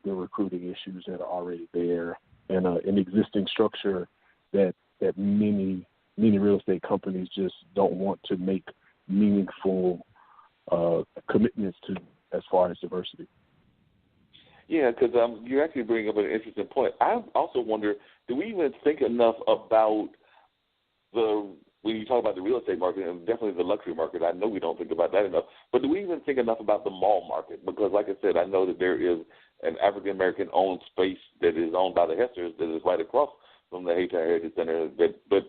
the recruiting issues that are already there, and an existing structure that many real estate companies just don't want to make meaningful commitments to as far as diversity. Yeah, because you actually bring up an interesting point. I also wonder, do we even think enough about when you talk about the real estate market and definitely the luxury market, I know we don't think about that enough, but do we even think enough about the mall market? Because like I said, I know that there is an African-American owned space that is owned by the Hesters that is right across from the HARMONICA Heritage Center, but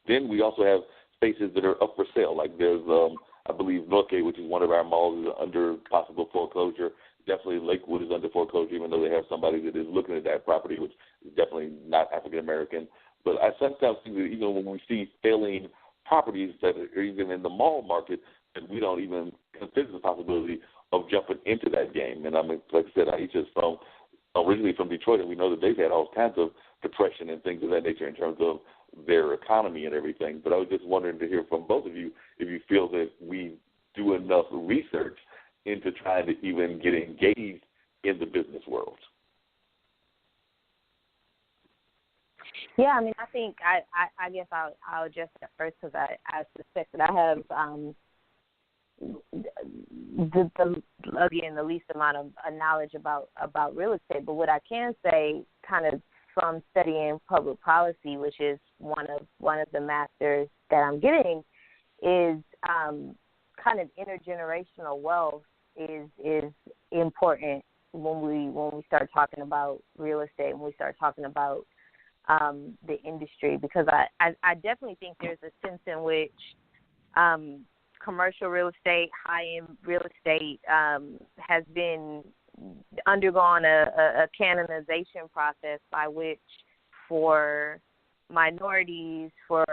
then we also have spaces that are up for sale. Like there's, I believe, Northgate, which is one of our malls, is under possible foreclosure. Definitely Lakewood is under foreclosure, even though they have somebody that is looking at that property, which is definitely not African-American. But I sometimes think that even when we see failing properties that are even in the mall market, that we don't even consider the possibility of jumping into that game. And I mean, like I said, Aisha's originally from Detroit, and we know that they've had all kinds of depression and things of that nature in terms of their economy and everything. But I was just wondering to hear from both of you if you feel that we do enough research into trying to even get engaged in the business world. Yeah, I mean, I think I guess I'll address that first because I suspect that I have the least amount of knowledge about real estate. But what I can say, kind of from studying public policy, which is one of the masters that I'm getting, is kind of intergenerational wealth is important when we start talking about real estate, when we start talking about the industry, because I definitely think there's a sense in which commercial real estate, high-end real estate has been undergone a canonization process by which for minorities, for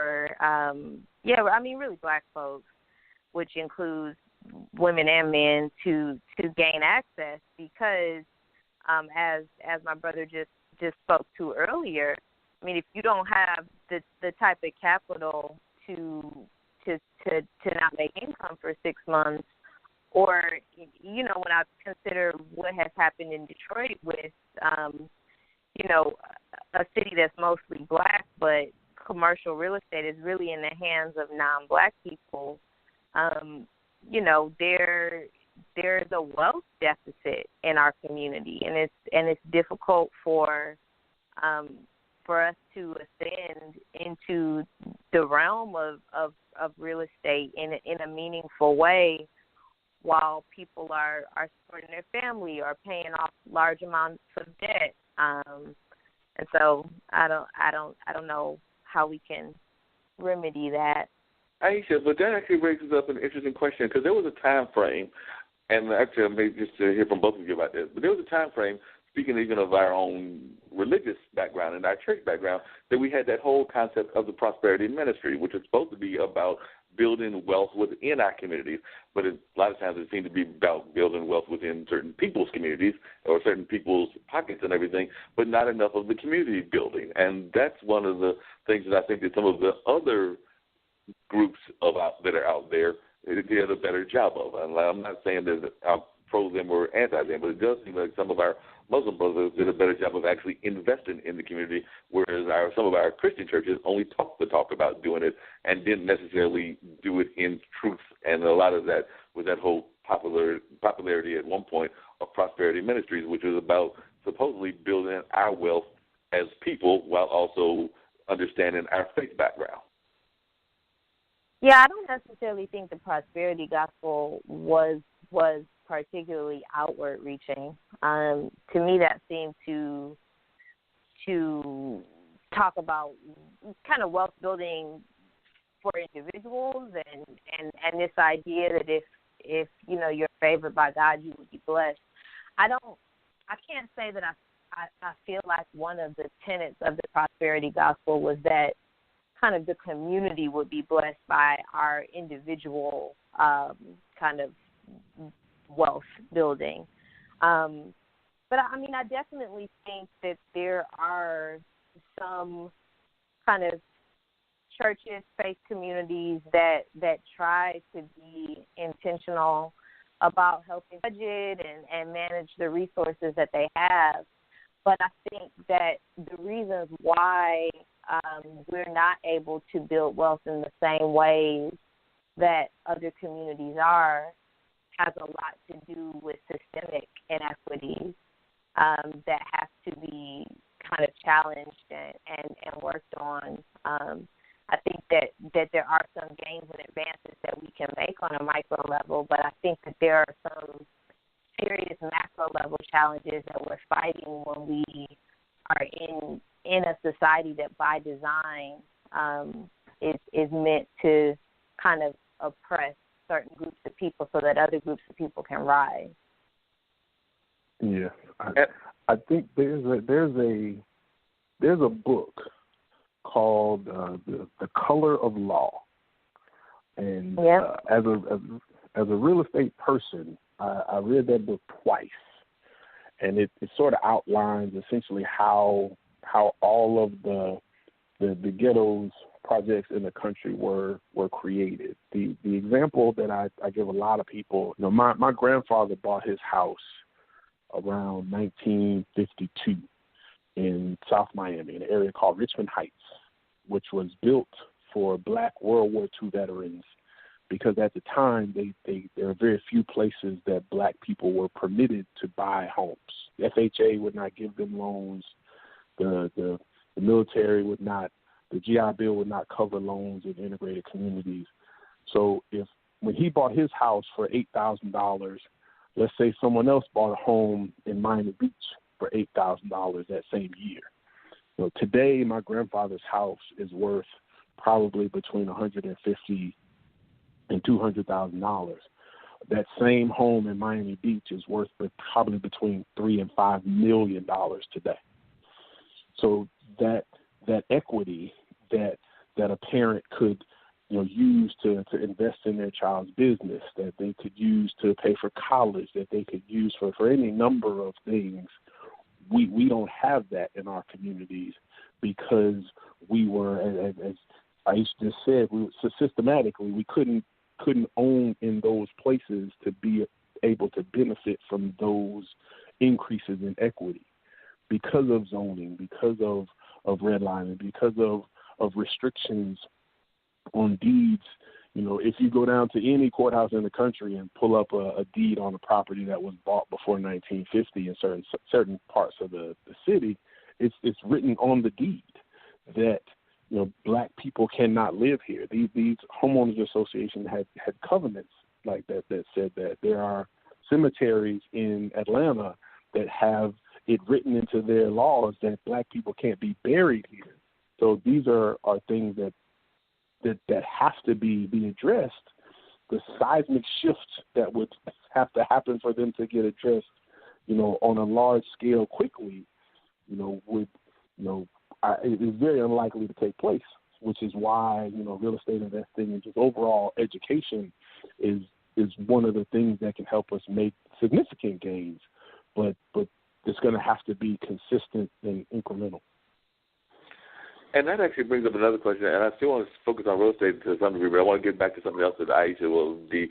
really black folks, which includes women and men, to gain access, because as my brother just spoke to earlier, I mean, if you don't have the type of capital to not make income for 6 months, or when I consider what has happened in Detroit with a city that's mostly black, but commercial real estate is really in the hands of non-black people. There's a wealth deficit in our community, and it's difficult for us to ascend into the realm of real estate in a meaningful way while people are supporting their family or paying off large amounts of debt. And so I don't know how we can remedy that. Aisha, but that actually raises up an interesting question, because there was a time frame, and actually I may just hear from both of you about this, but there was a time frame, speaking even of our own religious background and our church background, that we had that whole concept of the prosperity ministry, which is supposed to be about building wealth within our communities, but a lot of times it seems to be about building wealth within certain people's communities or certain people's pockets and everything, but not enough of the community building. And that's one of the things that I think that some of the other groups that are out there did a better job of. And I'm not saying that I'm pro them or anti them, but it does seem like some of our Muslim brothers did a better job of actually investing in the community, whereas some of our Christian churches only talk the talk about doing it and didn't necessarily do it in truth. And a lot of that was that whole popularity at one point of prosperity ministries, which was about supposedly building our wealth as people while also understanding our faith background. Yeah, I don't necessarily think the prosperity gospel was particularly outward reaching. To me, that seemed to talk about kind of wealth building for individuals and this idea that if you're favored by God, you would be blessed. I can't say that I feel like one of the tenets of the prosperity gospel was that kind of the community would be blessed by our individual kind of wealth building. But I mean, I definitely think that there are some kind of churches, faith communities that try to be intentional about helping budget and manage the resources that they have. But I think that the reasons why we're not able to build wealth in the same ways that other communities are has a lot to do with systemic inequities that have to be kind of challenged and worked on. I think that there are some gains and advances that we can make on a micro level, but I think that there are some serious macro level challenges that we're fighting when we are in a society that by design is meant to kind of oppress certain groups of people so that other groups of people can rise. Yeah, I think there's a book called The Color of Law, and as a real estate person, I read that book twice, and it sort of outlines essentially how all of the ghettos projects in the country were created. The example that I give a lot of people, my grandfather bought his house around 1952 in South Miami, in an area called Richmond Heights, which was built for Black World War II veterans, because at the time there were very few places that Black people were permitted to buy homes. The FHA would not give them loans. The military would not. The GI Bill would not cover loans in integrated communities. So when he bought his house for $8,000, let's say someone else bought a home in Miami Beach for $8,000 that same year. Today, my grandfather's house is worth probably between $150,000 and $200,000. That same home in Miami Beach is worth probably between $3 and $5 million today. So that equity that a parent could use to invest in their child's business, that they could use to pay for college, that they could use for any number of things, we don't have that in our communities because we were, as Aisha just said, systematically we couldn't own in those places to be able to benefit from those increases in equity because of zoning, because of redlining, because of restrictions on deeds. If you go down to any courthouse in the country and pull up a deed on a property that was bought before 1950 in certain parts of the city, it's written on the deed that Black people cannot live here. These homeowners associations had covenants like that said that there are cemeteries in Atlanta that have it written into their laws that Black people can't be buried here. So these are things that have to be addressed. The seismic shift that would have to happen for them to get addressed, on a large scale quickly, it is very unlikely to take place, which is why, real estate investing and just overall education is one of the things that can help us make significant gains, but it's going to have to be consistent and incremental. And that actually brings up another question, and I still want to focus on real estate to some degree, but I want to get back to something else that Aisha will be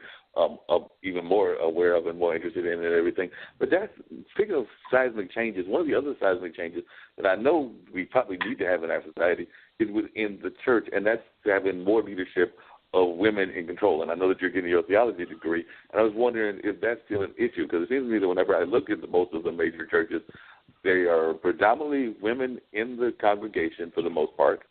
even more aware of and more interested in and everything. But that's, speaking of seismic changes, one of the other seismic changes that I know we probably need to have in our society is within the church, and that's having more leadership of women in control. And I know that you're getting your theology degree, and I was wondering if that's still an issue, because it seems to me that whenever I look at most of the major churches, they are predominantly women in the congregation for the most part,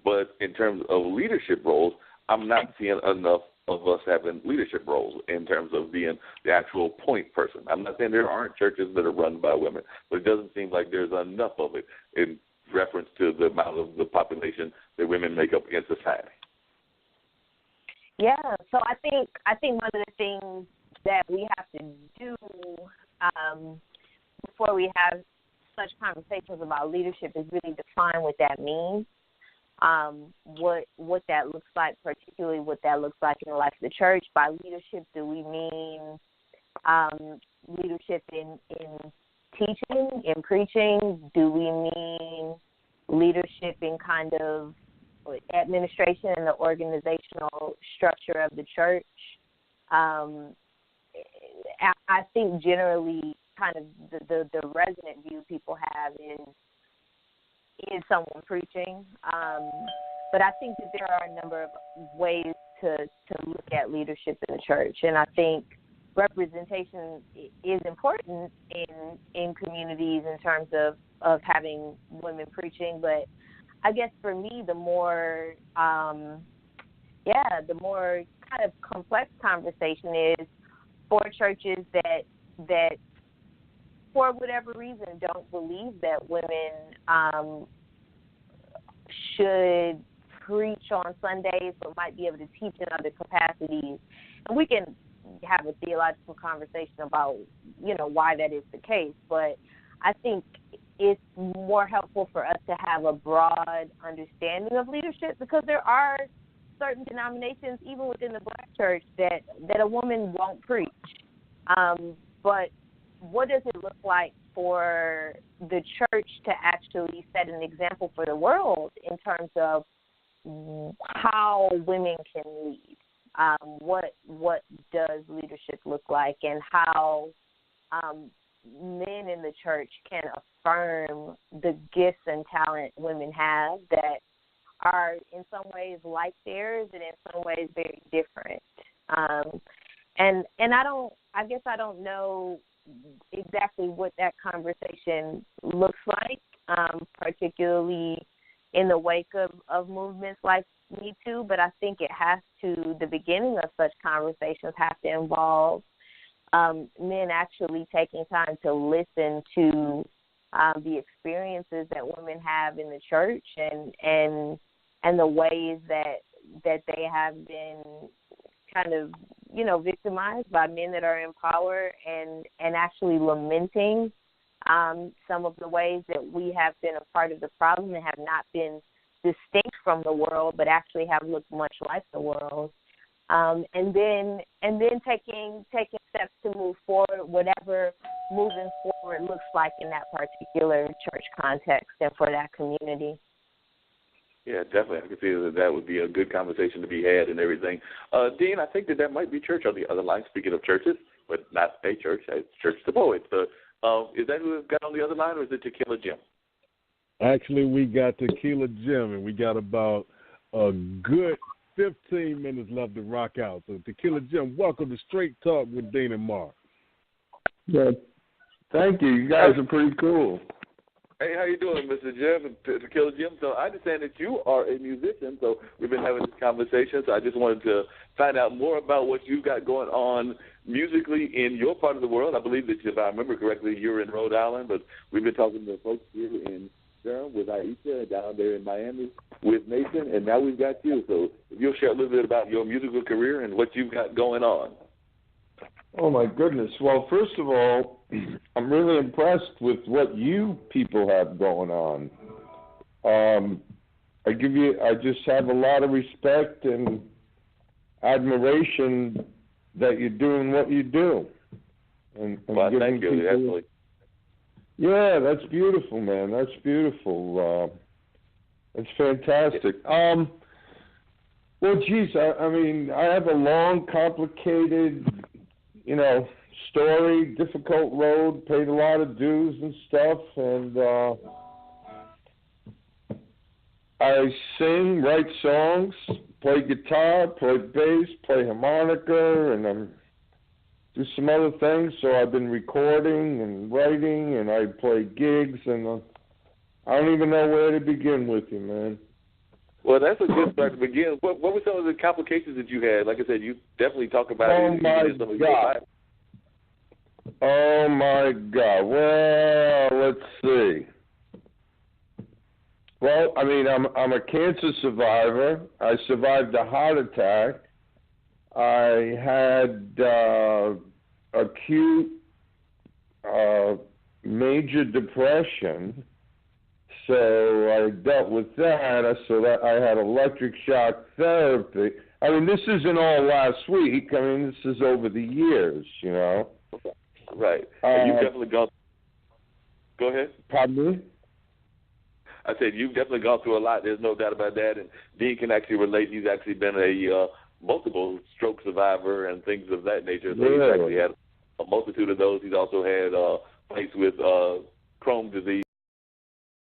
but in terms of leadership roles, I'm not seeing enough of us having leadership roles in terms of being the actual point person. I'm not saying there aren't churches that are run by women, but it doesn't seem like there's enough of it in reference to the amount of the population that women make up in society. Yeah, so I think one of the things that we have to do before we have such conversations about leadership is really define what that means, what that looks like, particularly what that looks like in the life of the church. By leadership, do we mean leadership in teaching, in preaching? Do we mean leadership in kind of administration and the organizational structure of the church? I think generally kind of the resonant view people have is someone preaching. But I think that there are a number of ways to look at leadership in the church, and I think representation is important in communities in terms of having women preaching. But I guess for me, the more kind of complex conversation is for churches that for whatever reason don't believe that women should preach on Sundays but might be able to teach in other capacities. And we can have a theological conversation about, why that is the case. But I think it's more helpful for us to have a broad understanding of leadership, because there are certain denominations, even within the Black church, that a woman won't preach. But what does it look like for the church to actually set an example for the world in terms of how women can lead? What does leadership look like, and how men in the church can affirm the gifts and talent women have that are in some ways like theirs and in some ways very different. And I guess I don't know exactly what that conversation looks like, particularly in the wake of movements like Me Too, but I think the beginning of such conversations have to involve men actually taking time to listen to the experiences that women have in the church and the ways that they have been kind of, victimized by men that are in power, and actually lamenting some of the ways that we have been a part of the problem and have not been distinct from the world, but actually have looked much like the world. And then taking steps to move forward, whatever moving forward looks like in that particular church context and for that community. Yeah, definitely. I can see that would be a good conversation to be had and everything. Dean, I think that might be church on the other line. Speaking of churches, but not a church, it's Church the Poet. Is that who we've got on the other line, or is it Tequila Jim? Actually, we got Tequila Jim, and we got about a good 15 minutes left to rock out. So, Tequila Jim, welcome to Straight Talk with Dean and Mark. Yeah, thank you. You guys are pretty cool. Hey, how you doing, Mr. Jim and Tequila Jim? So I understand that you are a musician, so we've been having this conversation, so I just wanted to find out more about what you've got going on musically in your part of the world. I believe that, if I remember correctly, you're in Rhode Island, but we've been talking to folks here in Durham with Aisha, and down there in Miami with Nathan, and now we've got you. So if you'll share a little bit about your musical career and what you've got going on. Oh, my goodness. Well, first of all, I'm really impressed with what you people have going on. I just have a lot of respect and admiration that you're doing what you do. And well, thank you. Absolutely. Yeah, that's beautiful, man. That's beautiful. It's fantastic. Well, geez, I mean, I have a long, complicated, story, difficult road, paid a lot of dues and stuff, and I sing, write songs, play guitar, play bass, play harmonica, and do some other things. So I've been recording and writing, and I play gigs, and I don't even know where to begin with you, man. Well, that's a good start to begin. What were some of the complications that you had? Like I said, you definitely talk about it. Oh, my God. Well, let's see. Well, I mean, I'm a cancer survivor. I survived a heart attack. I had acute major depression. So I dealt with that. So that I had electric shock therapy. I mean, this isn't all last week. I mean, this is over the years, Right. And you've definitely gone. Go ahead. Pardon me? I said you've definitely gone through a lot. There's no doubt about that. And Dean can actually relate. He's actually been a multiple stroke survivor and things of that nature. So really? he's actually had a multitude of those. He's also had fights with Crohn's disease.